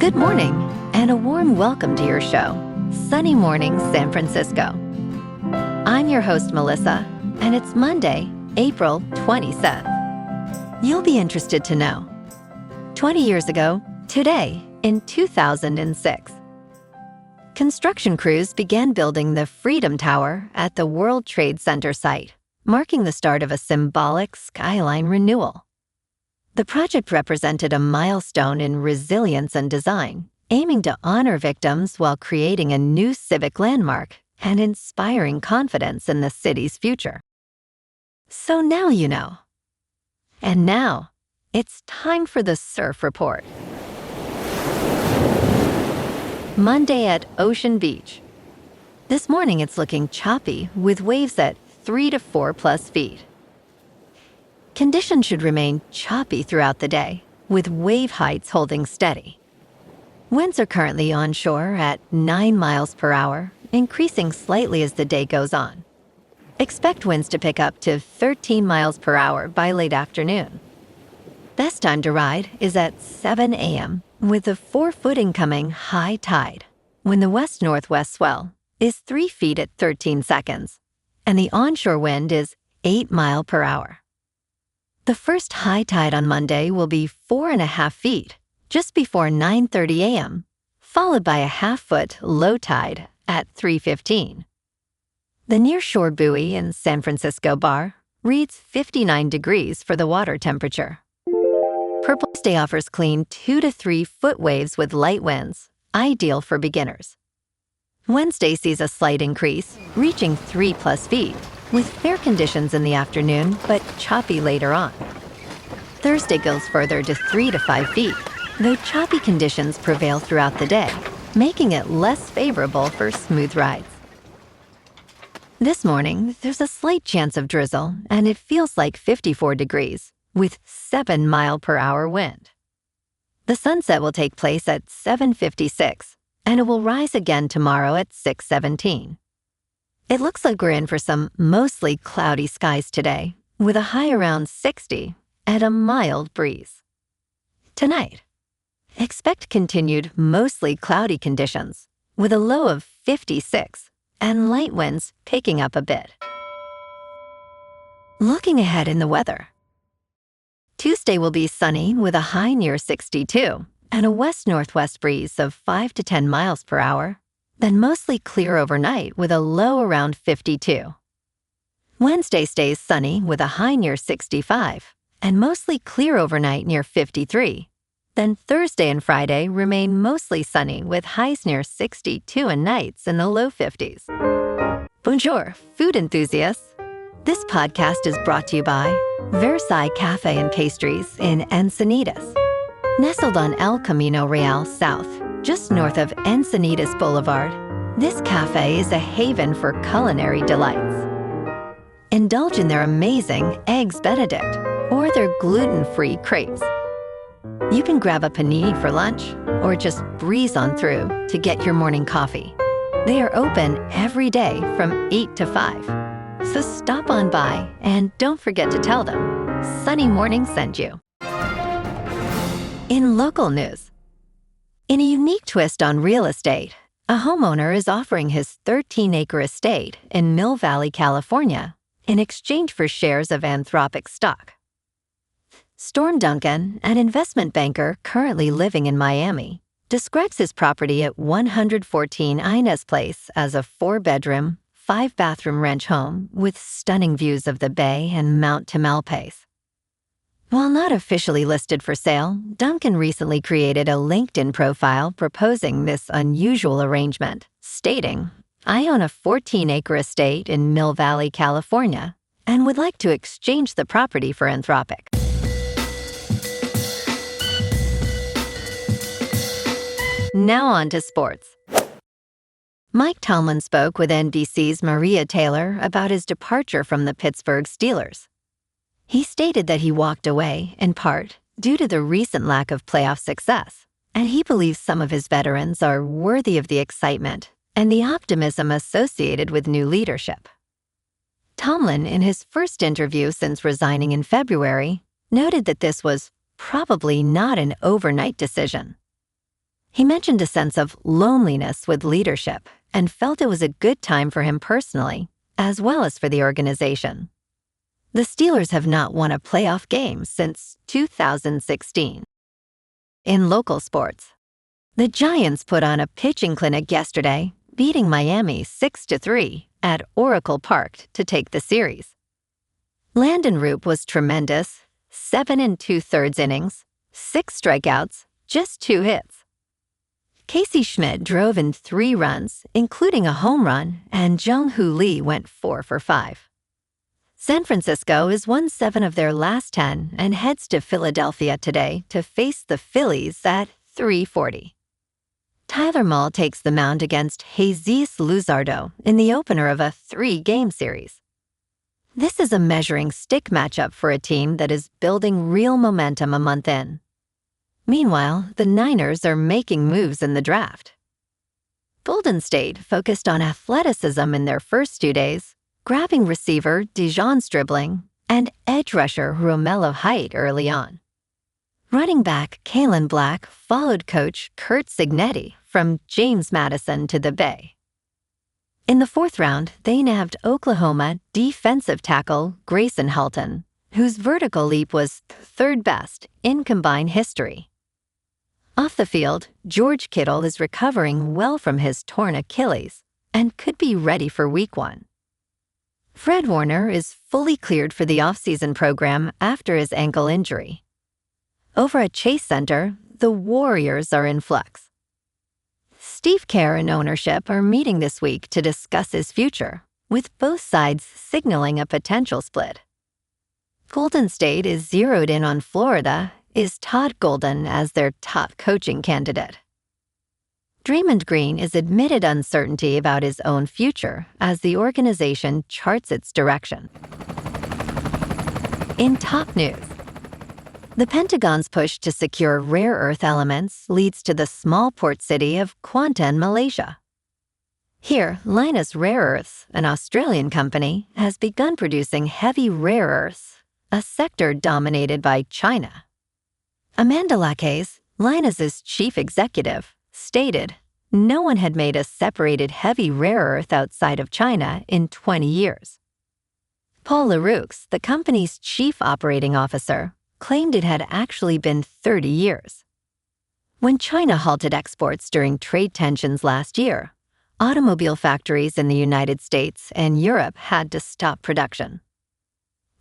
Good morning, and a warm welcome to your show, Sunny Mornings San Francisco. I'm your host, Melissa, and it's Monday, April 27th. You'll be interested to know. 20 years ago, today, in 2006, construction crews began building the Freedom Tower at the World Trade Center site, marking the start of a symbolic skyline renewal. The project represented a milestone in resilience and design, aiming to honor victims while creating a new civic landmark and inspiring confidence in the city's future. So now you know. And now, it's time for the Surf Report. Monday at Ocean Beach. This morning it's looking choppy with waves at 3 to 4 plus feet. Conditions should remain choppy throughout the day, with wave heights holding steady. Winds are currently onshore at 9 miles per hour, increasing slightly as the day goes on. Expect winds to pick up to 13 miles per hour by late afternoon. Best time to ride is at 7 a.m. with a 4-foot incoming high tide, when the west-northwest swell is 3 feet at 13 seconds, and the onshore wind is 8 miles per hour. The first high tide on Monday will be 4.5 feet, just before 9:30 a.m., followed by a half-foot low tide at 3:15. The nearshore buoy in San Francisco Bar reads 59 degrees for the water temperature. Purple Day offers clean 2 to 3 foot waves with light winds, ideal for beginners. Wednesday sees a slight increase, reaching 3 plus feet, with fair conditions in the afternoon, but choppy later on. Thursday goes further to 3 to 5 feet, though choppy conditions prevail throughout the day, making it less favorable for smooth rides. This morning, there's a slight chance of drizzle, and it feels like 54 degrees, with 7 mile per hour wind. The sunset will take place at 7:56, and it will rise again tomorrow at 6:17. It looks like we're in for some mostly cloudy skies today, with a high around 60 and a mild breeze. Tonight, expect continued mostly cloudy conditions, with a low of 56 and light winds picking up a bit. Looking ahead in the weather. Tuesday will be sunny with a high near 62 and a west-northwest breeze of 5 to 10 miles per hour. Then mostly clear overnight with a low around 52. Wednesday stays sunny with a high near 65 and mostly clear overnight near 53. Then Thursday and Friday remain mostly sunny with highs near 62 and nights in the low 50s. Bonjour, food enthusiasts. This podcast is brought to you by Versailles Cafe and Pastries in Encinitas. Nestled on El Camino Real South, just north of Encinitas Boulevard, this cafe is a haven for culinary delights. Indulge in their amazing Eggs Benedict or their gluten-free crepes. You can grab a panini for lunch or just breeze on through to get your morning coffee. They are open every day from 8 to 5. So stop on by and don't forget to tell them Sunny Morning sent you. In local news, in a unique twist on real estate, a homeowner is offering his 13-acre estate in Mill Valley, California, in exchange for shares of Anthropic stock. Storm Duncan, an investment banker currently living in Miami, describes his property at 114 Inez Place as a 4-bedroom, 5-bathroom ranch home with stunning views of the bay and Mount Tamalpais. While not officially listed for sale, Duncan recently created a LinkedIn profile proposing this unusual arrangement, stating, "I own a 14-acre estate in Mill Valley, California, and would like to exchange the property for Anthropic." Now on to sports. Mike Tomlin spoke with NBC's Maria Taylor about his departure from the Pittsburgh Steelers. He stated that he walked away, in part, due to the recent lack of playoff success, and he believes some of his veterans are worthy of the excitement and the optimism associated with new leadership. Tomlin, in his first interview since resigning in February, noted that this was probably not an overnight decision. He mentioned a sense of loneliness with leadership and felt it was a good time for him personally, as well as for the organization. The Steelers have not won a playoff game since 2016. In local sports, the Giants put on a pitching clinic yesterday, beating Miami 6-3 at Oracle Park to take the series. Landen Roupp was tremendous, 7 2/3 innings, 6 strikeouts, just 2 hits. Casey Schmitt drove in 3 runs, including a home run, and Jung-Hoo Lee went 4 for 5. San Francisco has won 7 of their last 10 and heads to Philadelphia today to face the Phillies at 3:40. Tyler Mull takes the mound against Jesus Luzardo in the opener of a 3-game series. This is a measuring stick matchup for a team that is building real momentum a month in. Meanwhile, the Niners are making moves in the draft. Golden State focused on athleticism in their first 2 days, grabbing receiver Dijon's dribbling and edge rusher Romello Height early on. Running back Kalen Black followed coach Kurt Signetti from James Madison to the Bay. In the 4th round, they nabbed Oklahoma defensive tackle Grayson Halton, whose vertical leap was 3rd best in combined history. Off the field, George Kittle is recovering well from his torn Achilles and could be ready for Week 1. Fred Warner is fully cleared for the offseason program after his ankle injury. Over at Chase Center, the Warriors are in flux. Steve Kerr and ownership are meeting this week to discuss his future, with both sides signaling a potential split. Golden State is zeroed in on Florida, is Todd Golden as their top coaching candidate. Draymond Green is admitted uncertainty about his own future as the organization charts its direction. In top news, the Pentagon's push to secure rare earth elements leads to the small port city of Kuantan, Malaysia. Here, Lynas Rare Earths, an Australian company, has begun producing heavy rare earths, a sector dominated by China. Amanda Lacaze, Lynas's chief executive, stated no one had made a separated heavy rare earth outside of China in 20 years. Paul Leroux, the company's chief operating officer, claimed it had actually been 30 years. When China halted exports during trade tensions last year, automobile factories in the United States and Europe had to stop production.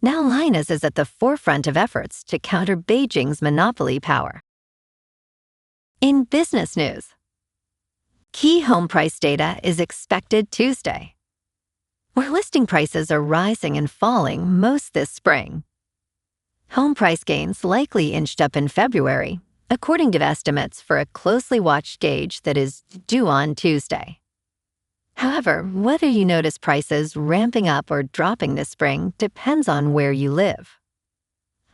Now Lynas is at the forefront of efforts to counter Beijing's monopoly power. In business news, key home price data is expected Tuesday, where listing prices are rising and falling most this spring. Home price gains likely inched up in February, according to estimates for a closely watched gauge that is due on Tuesday. However, whether you notice prices ramping up or dropping this spring depends on where you live.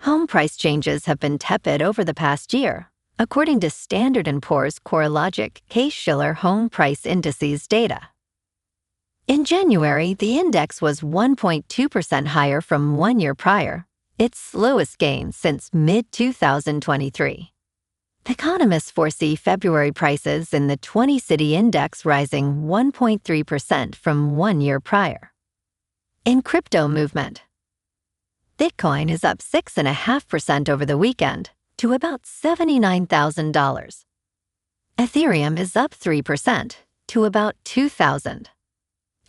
Home price changes have been tepid over the past year, according to Standard & Poor's CoreLogic Case-Shiller Home Price Indices data. In January, the index was 1.2% higher from 1 year prior, its slowest gain since mid-2023. Economists foresee February prices in the 20-city index rising 1.3% from 1 year prior. In crypto movement, Bitcoin is up 6.5% over the weekend to about $79,000. Ethereum is up 3% to about $2,000.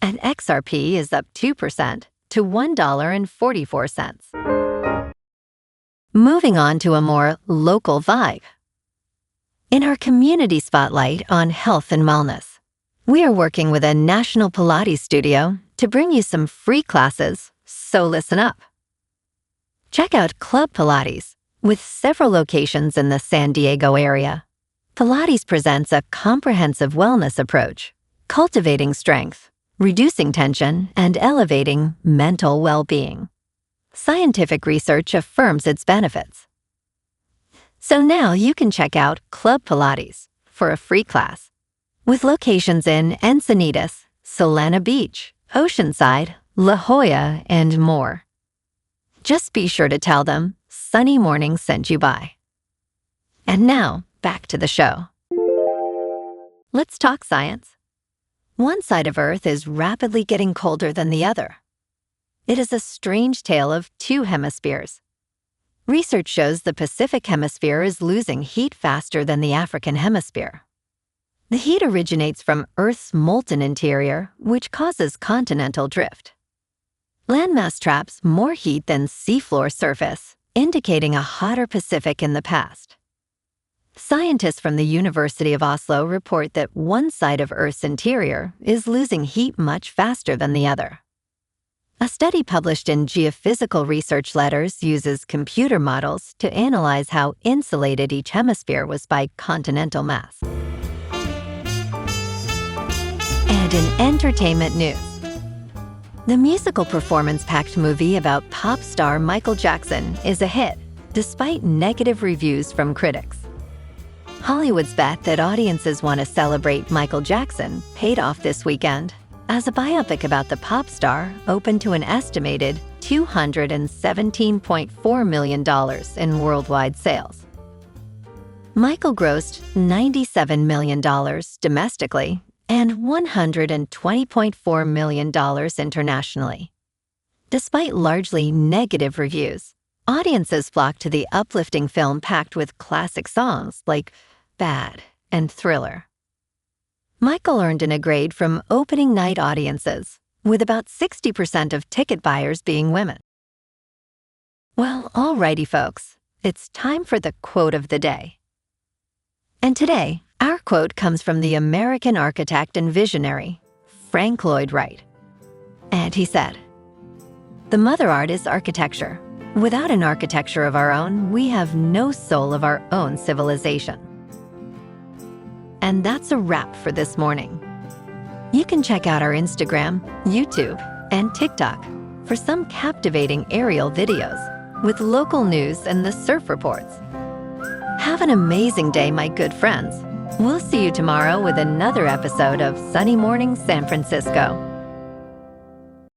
And XRP is up 2% to $1.44. Moving on to a more local vibe. In our community spotlight on health and wellness, we are working with a national Pilates studio to bring you some free classes, so listen up. Check out Club Pilates, with several locations in the San Diego area. Pilates presents a comprehensive wellness approach, cultivating strength, reducing tension, and elevating mental well-being. Scientific research affirms its benefits. So now you can check out Club Pilates for a free class, with locations in Encinitas, Solana Beach, Oceanside, La Jolla, and more. Just be sure to tell them Sunny Morning sent you by. And now, back to the show. Let's talk science. One side of Earth is rapidly getting colder than the other. It is a strange tale of two hemispheres. Research shows the Pacific Hemisphere is losing heat faster than the African Hemisphere. The heat originates from Earth's molten interior, which causes continental drift. Landmass traps more heat than seafloor surface, indicating a hotter Pacific in the past. Scientists from the University of Oslo report that one side of Earth's interior is losing heat much faster than the other. A study published in Geophysical Research Letters uses computer models to analyze how insulated each hemisphere was by continental mass. And in entertainment news, the musical performance-packed movie about pop star Michael Jackson is a hit, despite negative reviews from critics. Hollywood's bet that audiences want to celebrate Michael Jackson paid off this weekend, as a biopic about the pop star opened to an estimated $217.4 million in worldwide sales. Michael grossed $97 million domestically and $120.4 million internationally. Despite largely negative reviews, audiences flocked to the uplifting film packed with classic songs like Bad and Thriller. Michael earned a grade from opening night audiences, with about 60% of ticket buyers being women. Well, alrighty folks, it's time for the quote of the day. And today, our quote comes from the American architect and visionary, Frank Lloyd Wright. And he said, "The mother art is architecture. Without an architecture of our own, we have no soul of our own civilization." And that's a wrap for this morning. You can check out our Instagram, YouTube, and TikTok for some captivating aerial videos with local news and the surf reports. Have an amazing day, my good friends. We'll see you tomorrow with another episode of Sunny Morning San Francisco.